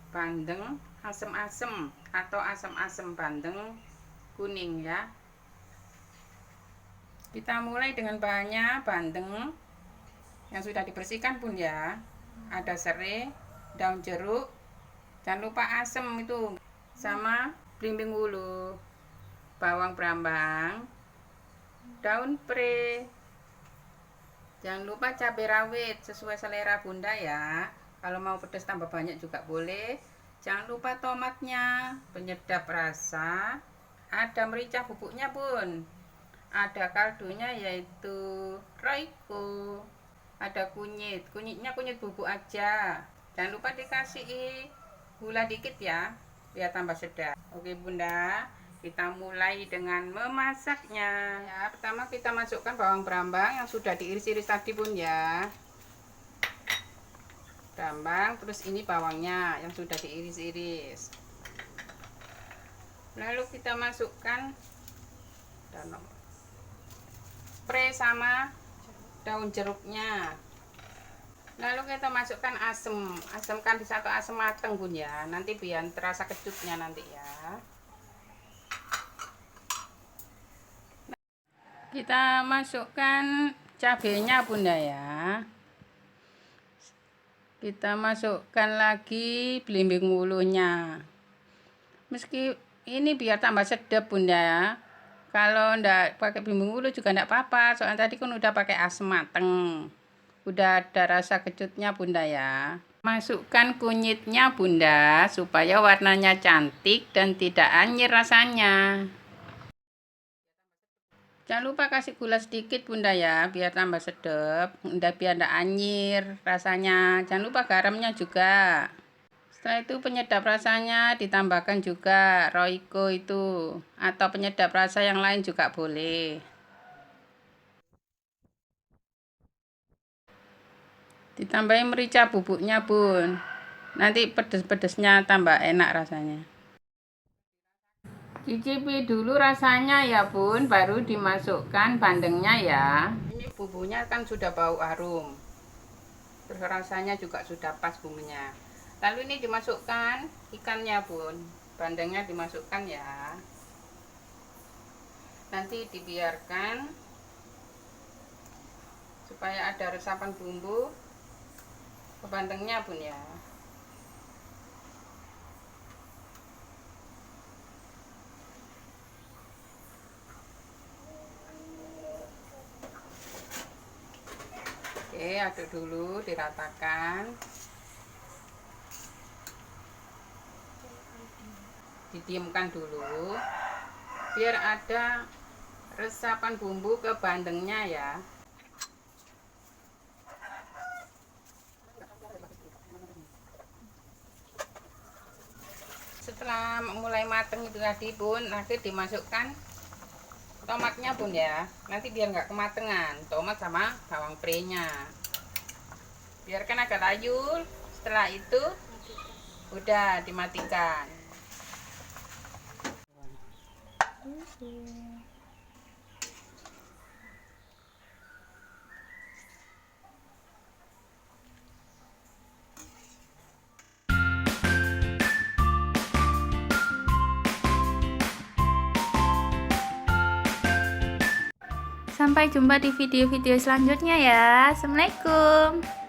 bandeng asem-asem atau asem-asem bandeng kuning ya. Kita mulai dengan bahannya bandeng yang sudah dibersihkan bun ya. Ada serai, daun jeruk, jangan lupa asem itu, sama belimbing wuluh, bawang brambang, daun pre, jangan lupa cabai rawit sesuai selera bunda ya. Kalau mau pedas tambah banyak juga boleh. Jangan lupa tomatnya, penyedap rasa. Ada merica bubuknya bun, ada kaldunya yaitu Royco, ada kunyitnya kunyit bubuk aja. Jangan lupa dikasih gula dikit ya, biar tambah sedap. Oke bunda, kita mulai dengan memasaknya ya. Pertama kita masukkan bawang brambang yang sudah diiris-iris tadi bun ya, brambang. Terus ini bawangnya yang sudah diiris-iris. Lalu kita masukkan pre sama daun jeruknya. Lalu kita masukkan asem, asemkan di satu asem mateng bun ya, nanti biar terasa kecutnya nanti ya. Kita masukkan cabenya bunda ya. Kita masukkan lagi belimbing wuluhnya. Meski ini biar tambah sedap bunda ya. Kalau ndak pakai belimbing wuluh juga ndak apa-apa, soalnya tadi kan udah pakai asam mateng, udah ada rasa kecutnya bunda ya. Masukkan kunyitnya bunda supaya warnanya cantik dan tidak anyir rasanya. Jangan lupa kasih gula sedikit bunda ya, biar tambah sedap, biar ndak anyir rasanya. Jangan lupa garamnya juga. Setelah itu penyedap rasanya ditambahkan juga Royco itu, atau penyedap rasa yang lain juga boleh. Ditambahin merica bubuknya bun, nanti pedes-pedesnya tambah enak rasanya. Cicipi dulu rasanya ya bun, baru dimasukkan bandengnya ya. Ini bumbunya kan sudah bau harum, terus rasanya juga sudah pas bumbunya. Lalu ini dimasukkan ikannya bun, bandengnya dimasukkan ya. Nanti dibiarkan supaya ada resapan bumbu ke bandengnya bun ya. Oke, aduk dulu, diratakan. Didiamkan dulu biar ada resapan bumbu ke bandengnya ya. Setelah mulai mateng itu tadi bun, nanti dimasukkan tomatnya bun ya, nanti biar nggak kematangan tomat sama bawang prenya. Biarkan agak layu, setelah itu udah dimatikan. Sampai jumpa di video-video selanjutnya ya. Assalamualaikum.